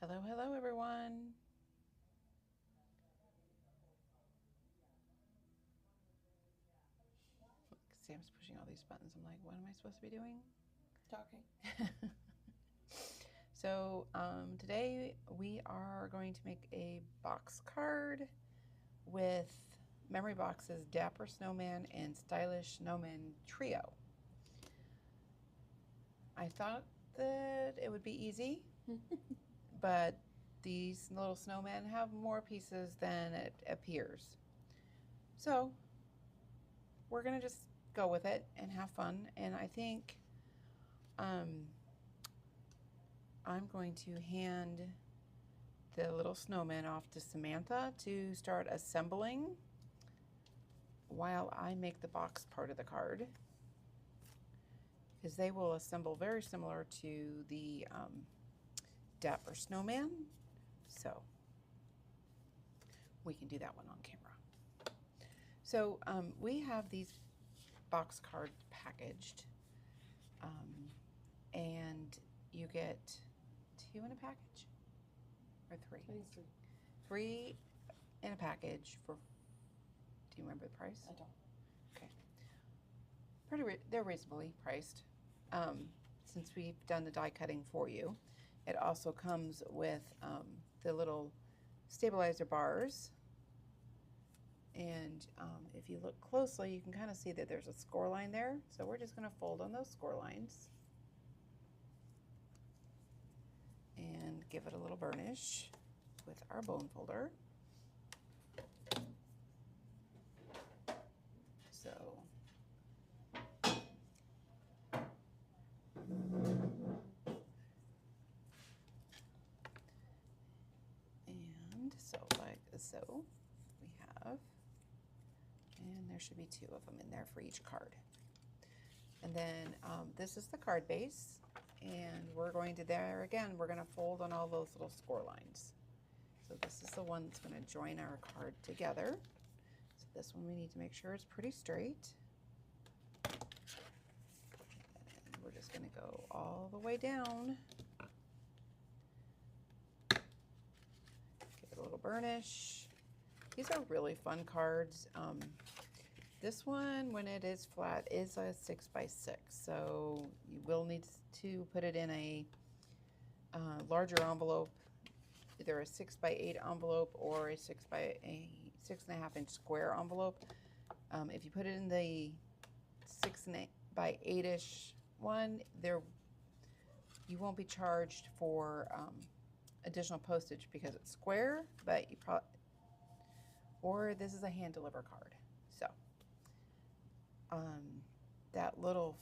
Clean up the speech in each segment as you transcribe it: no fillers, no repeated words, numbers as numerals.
Hello, hello, everyone. Sam's pushing all these buttons. I'm like, what am I supposed to be doing? Talking. So today we are going to make a box card with Memory Box's Dapper Snowman and Stylish Snowman Trio. I thought that it would be easy, but these little snowmen have more pieces than it appears. So we're going to just go with it and have fun. And I think I'm going to hand the little snowman off to Samantha to start assembling while I make the box part of the card, because they will assemble very similar to the Dapper Snowman. So we can do that one on camera. So we have these box cards packaged, and you get 2 in a package or 3? I think 3. 3 in a package for, do you remember the price? I don't. Okay. They're reasonably priced. Since we've done the die cutting for you, it also comes with the little stabilizer bars. And if you look closely, you can kind of see that there's a score line there. So we're just going to fold on those score lines and give it a little burnish with our bone folder. So and so like so we have, and there should be 2 of them in there for each card. And then this is the card base, and we're going to, there again, we're going to fold on all those little score lines. So this is the one that's going to join our card together. So this one we need to make sure it's pretty straight. And we're just going to go all the way down. Give it a little burnish. These are really fun cards. This one, when it is flat, is a 6x6, so you will need to put it in a larger envelope, either a 6x8 envelope or a 6.5 inch square envelope. If you put it in the 6x8ish one, you won't be charged for additional postage because it's square, but you probably, or this is a hand deliver card. So that little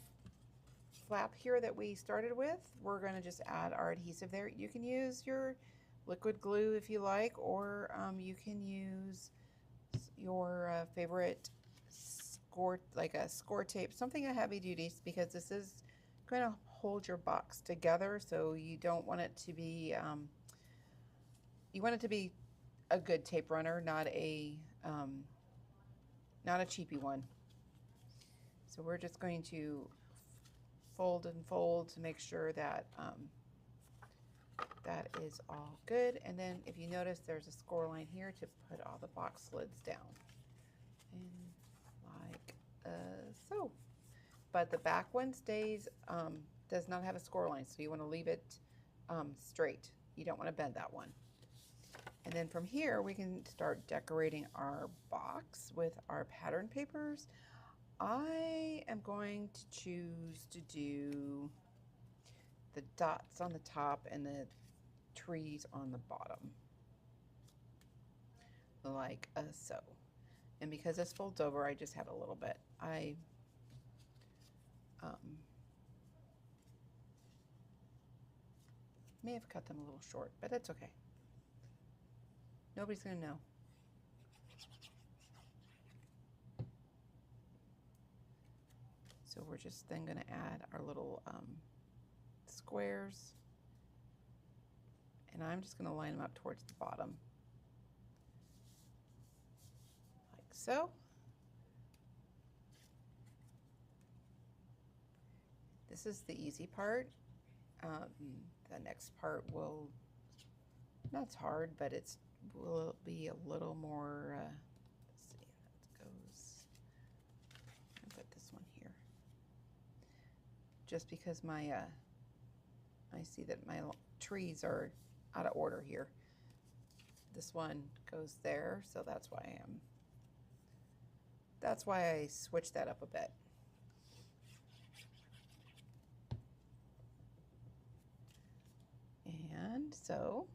flap here that we started with, we're going to just add our adhesive there. You can use your liquid glue if you like, or you can use your favorite score, like a score tape, something a heavy duty, because this is going to hold your box together. So you don't want it to be, you want it to be a good tape runner, not a cheapy one. So we're just going to fold and fold to make sure that that is all good. And then if you notice, there's a score line here to put all the box lids down. And like so. But the back one stays, does not have a score line, so you want to leave it straight. You don't want to bend that one. And then from here, we can start decorating our box with our pattern papers. I am going to choose to do the dots on the top and the trees on the bottom, like so. And because this folds over, I just have a little bit. I may have cut them a little short, but that's okay. Nobody's gonna know. So we're just then gonna add our little squares, and I'm just gonna line them up towards the bottom, like so. This is the easy part. The next part will That's hard, but it's will be a little more, let's see, that goes, I'll put this one here. Just because my, I see that my trees are out of order here. This one goes there, so that's why I switched that up a bit. And so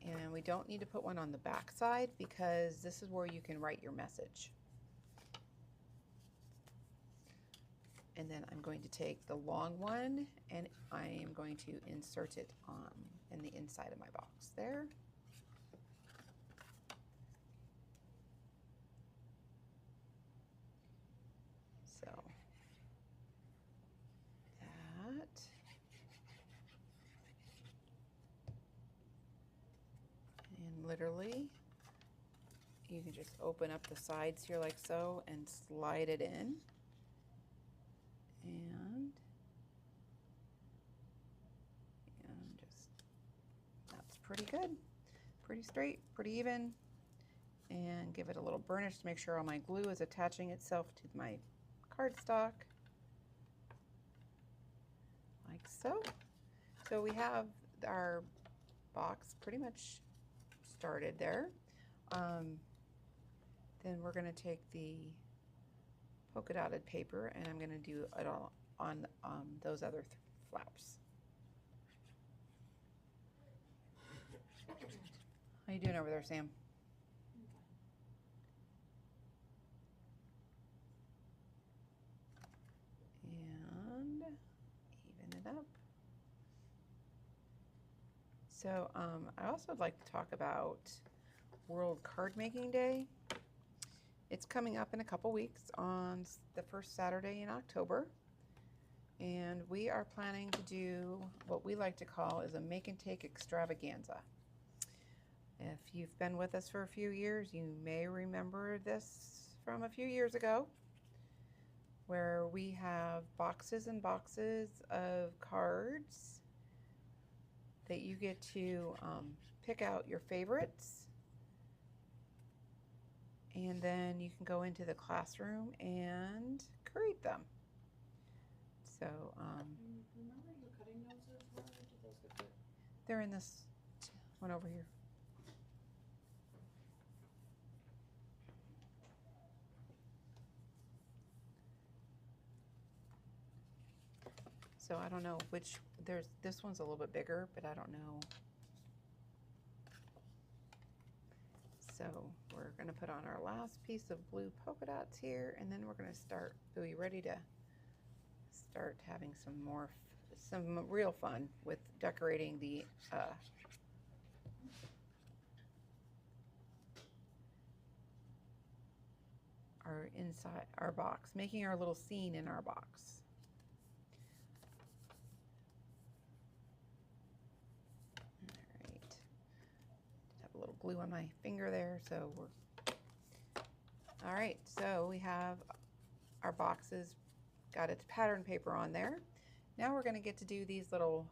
and we don't need to put one on the back side because this is where you can write your message. And then I'm going to take the long one and I am going to insert it in the inside of my box there. So that. And literally, you can just open up the sides here like so and slide it in. And just, that's pretty good. Pretty straight, pretty even. And give it a little burnish to make sure all my glue is attaching itself to my cardstock. Like so. So we have our box pretty much started there. Then we're going to take the polka dotted paper and I'm going to do it all on those other flaps. How you doing over there, Sam? And even it up. So I also would like to talk about World Card Making Day. It's coming up in a couple weeks on the first Saturday in October. And we are planning to do what we like to call is a make and take extravaganza. If you've been with us for a few years, you may remember this from a few years ago, where we have boxes and boxes of cards that you get to pick out your favorites. And then you can go into the classroom and create them. So, remember your cutting noses? Where did those get put? They're in this one over here. So I don't know which, this one's a little bit bigger, but I don't know. So we're gonna put on our last piece of blue polka dots here, and then we're gonna start, are we ready to start having some real fun with decorating the our inside, our box, making our little scene in our box. A little glue on my finger there, so we're all right. So we have our boxes, got its pattern paper on there. Now we're going to get to do these little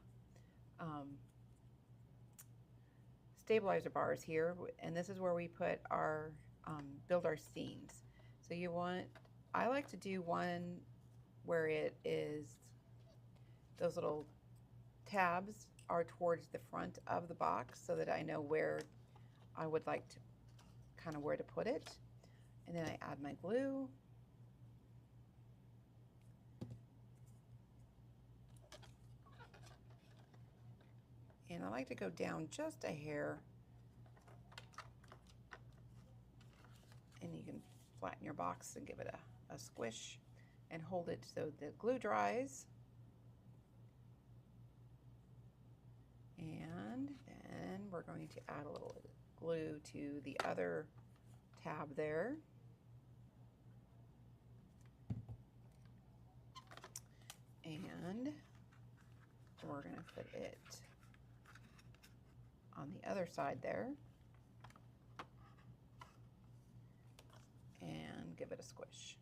stabilizer bars here, and this is where we put our build our scenes. So you want, I like to do one where it is those little tabs are towards the front of the box so that I know where I would like to kind of where to put it. And then I add my glue. And I like to go down just a hair. And you can flatten your box and give it a squish and hold it so the glue dries. And then we're going to add a little glue to the other tab there. And we're going to put it on the other side there and give it a squish.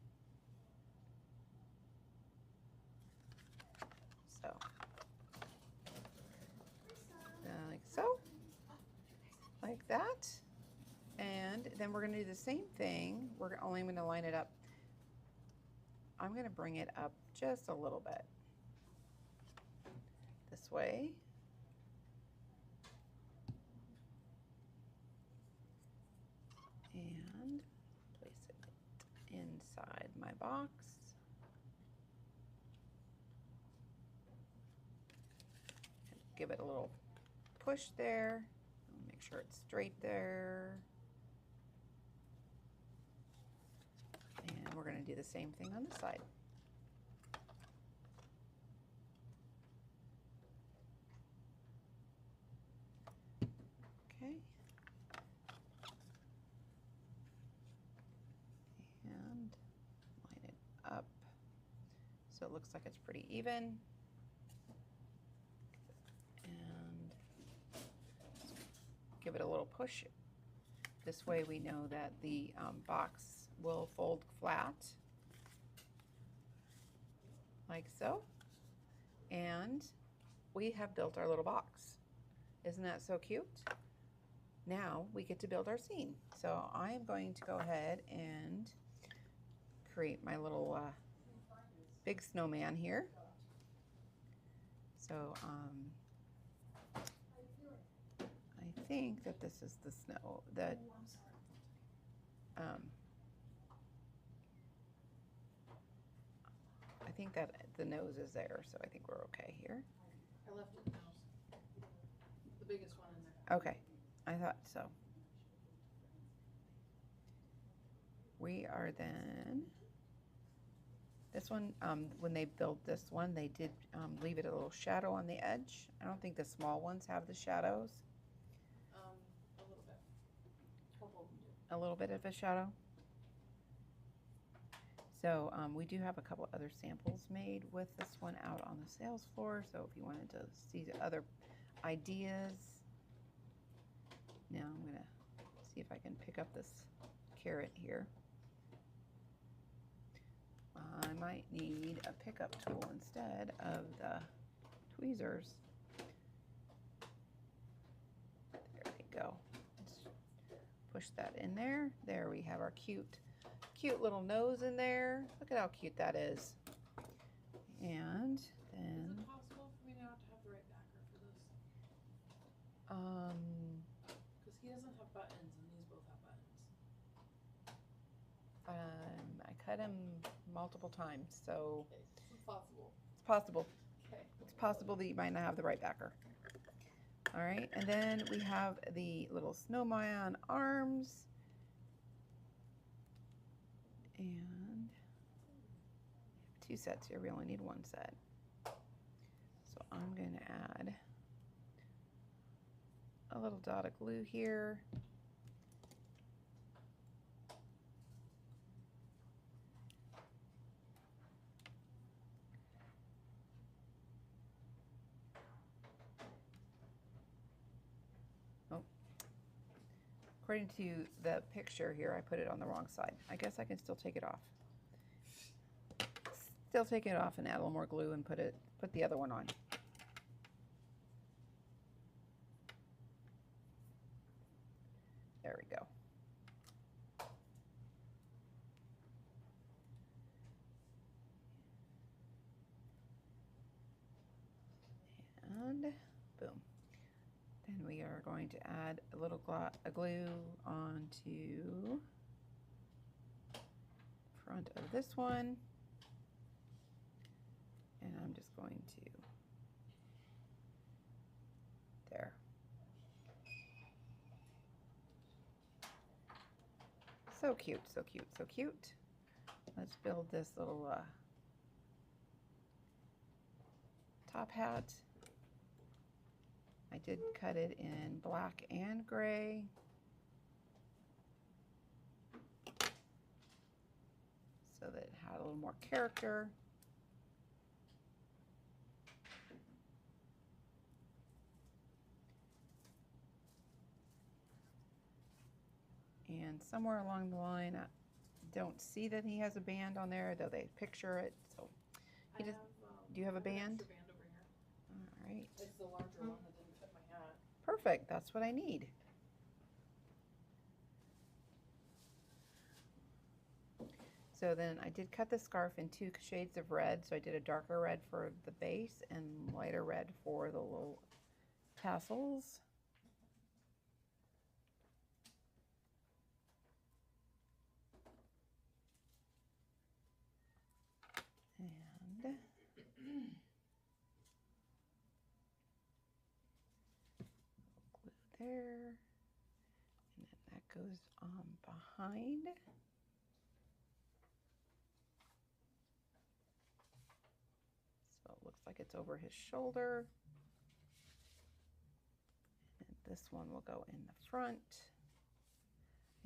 then we're gonna do the same thing. We're only gonna line it up. I'm gonna bring it up just a little bit. This way. And place it inside my box. And give it a little push there. Make sure it's straight there. And we're going to do the same thing on this side. Okay. And line it up so it looks like it's pretty even. And give it a little push. This way we know that the box will fold flat, like so. And we have built our little box. Isn't that so cute? Now we get to build our scene. So I'm going to go ahead and create my little big snowman here. So I think that this is the snow that I think that the nose is there, so I think we're okay here. I left it now. The biggest one in there. Okay, I thought so. We are then, this one, when they built this one, they did leave it a little shadow on the edge. I don't think the small ones have the shadows. A little bit. Couple of them do. A little bit of a shadow. So we do have a couple other samples made with this one out on the sales floor. So if you wanted to see the other ideas. Now I'm gonna see if I can pick up this carrot here. I might need a pickup tool instead of the tweezers. There we go. Let's push that in there. There we have our cute little nose in there. Look at how cute that is. And then Is it possible for me not to have the right backer for this? Because he doesn't have buttons and these both have buttons. I cut him multiple times, so Okay, it's possible. it's possible. Okay. It's possible that you might not have the right backer. All right, and then we have the little snowman arms. And two sets here, we only need one set. So I'm going to add a little dot of glue here. According to the picture here, I put it on the wrong side. I guess I can still take it off. Still take it off and add a little more glue and put the other one on. There we go. And boom. Then we are going to add a little glue onto the front of this one. And I'm just going to, there. So cute, so cute, so cute. Let's build this little top hat. I did cut it in black and gray. So that it had a little more character. And somewhere along the line, I don't see that he has a band on there, though they picture it. So, he does. Do you have a band? Extra band over here. All right. It's the larger one that didn't fit my hat. Perfect. That's what I need. So then I did cut the scarf in 2 shades of red. So I did a darker red for the base and lighter red for the little tassels. And glue there. And then that goes on behind. So it looks like it's over his shoulder. And this one will go in the front.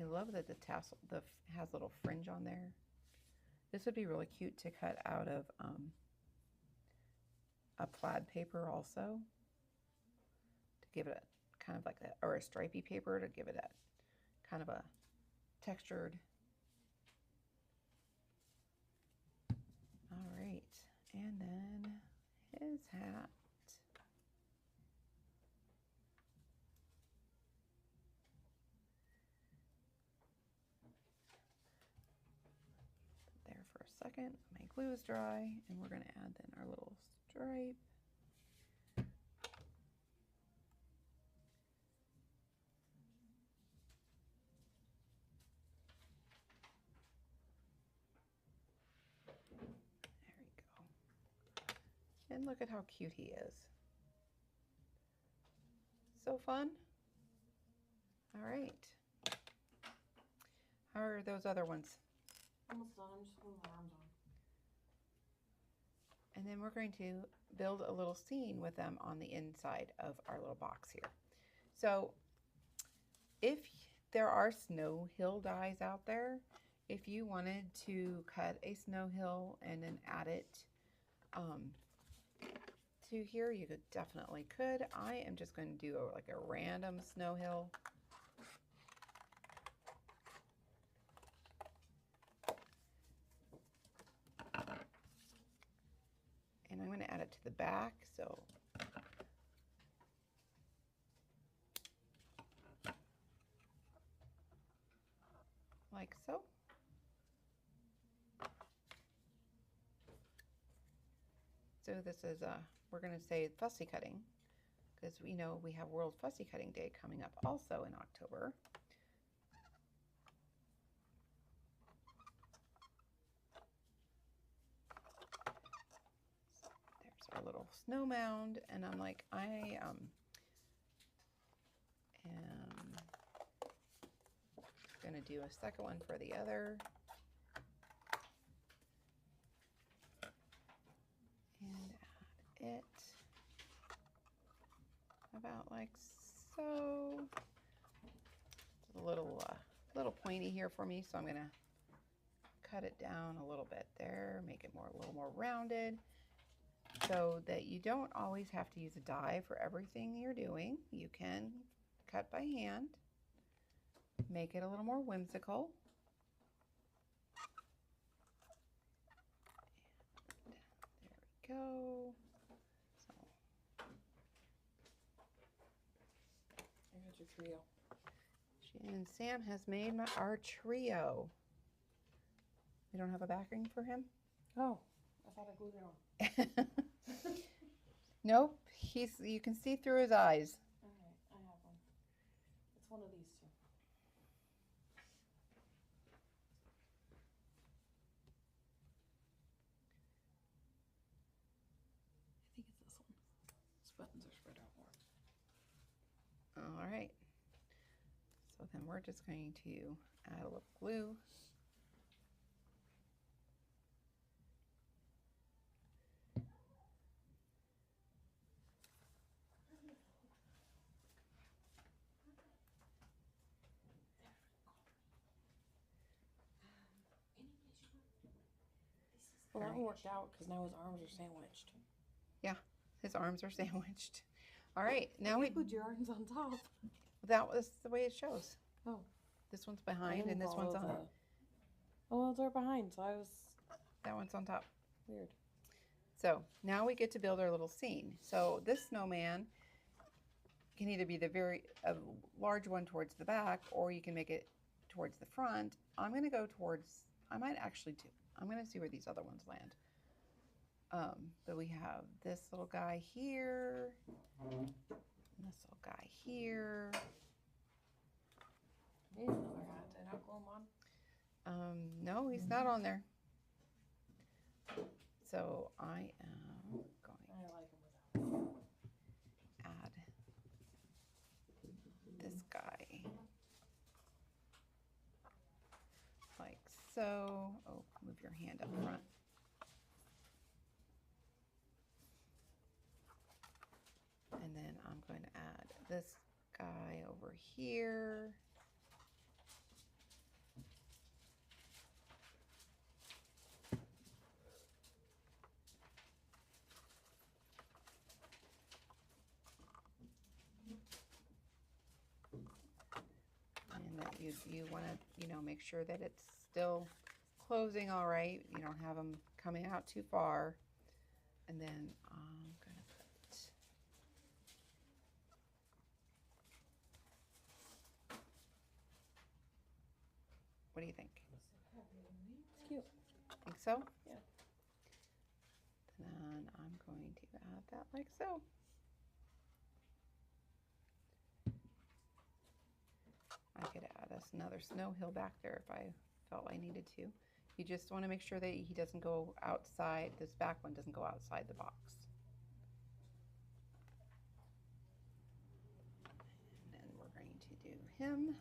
I love that the tassel has a little fringe on there. This would be really cute to cut out of a plaid paper also, to give it a kind of like that, or a stripy paper to give it a kind of a textured. All right, and then his hat. There for a second, my glue is dry, and we're going to add then our little stripe. There we go. And look at how cute he is. So fun. All right. How are those other ones? Almost done. I'm just putting my arms on. And then we're going to build a little scene with them on the inside of our little box here. So if there are snow hill dies out there, if you wanted to cut a snow hill and then add it to here, you definitely could. I am just going to do like a random snow hill. And I'm going to add it to the back, so like so. So this is we're going to say fussy cutting, because we know we have World Fussy Cutting Day coming up also in October. There's our little snow mound, and I'm like, I am going to do a second one for the other. And add it about like so. It's a little pointy here for me, so I'm gonna cut it down a little bit there, make it a little more rounded, so that you don't always have to use a die for everything you're doing. You can cut by hand, make it a little more whimsical. And there we go. Here's your trio. And Sam has made our trio. We don't have a backing for him? Oh, I thought I glued it on. Nope, you can see through his eyes. Alright, I have one. It's one of these two. I think it's this one. These buttons are spread out more. All right. So then we're just going to add a little glue. Well, that Alright. one worked out because now his arms are sandwiched. His arms are sandwiched. All right, now we put your arms on top. that was the way it shows. Oh. This one's behind and this one's on. Oh, well, they're behind, so I was That one's on top. weird. So now we get to build our little scene. So this snowman can either be a large one towards the back, or you can make it towards the front. I'm going to go towards I might actually do. I'm gonna see where these other ones land. But we have this little guy here, and this little guy here. Need another hat. Did I glue 'em on? No, he's not on there. So I am going I like them without. to add this guy like so. Oh, move your hand up front. And then I'm going to add this guy over here. And that you want to, make sure that it's still closing all right. You don't have them coming out too far. And then I'm going to put what do you think? It's cute. Think so? Yeah. Then I'm going to add that like so. I could add us another snow hill back there if I felt I needed to. You just want to make sure that he doesn't go outside, this back one doesn't go outside the box. And then we're going to do him.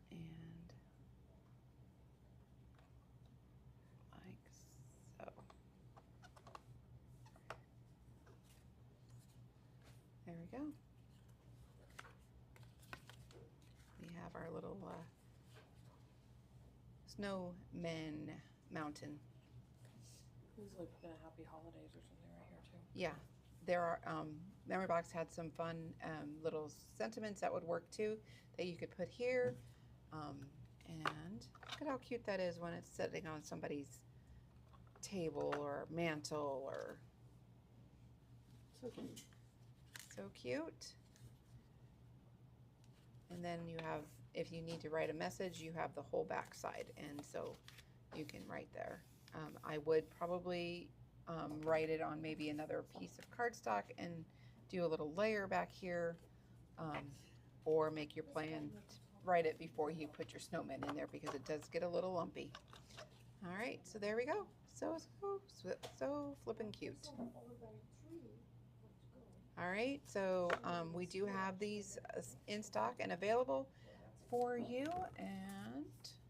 And like so. There we go. We have our little snowman mountain. Usually put in a happy holidays or something right here too. Yeah, there are, Memory Box had some fun little sentiments that would work too, that you could put here. And look at how cute that is when it's sitting on somebody's table or mantle or So cute. so cute. And then you have, if you need to write a message, you have the whole back side, and so you can write there. I would probably write it on maybe another piece of cardstock and do a little layer back here, or make your plan to write it before you put your snowman in there because it does get a little lumpy. All right, so there we go. So flippin' cute. All right, so we do have these in stock and available for you, and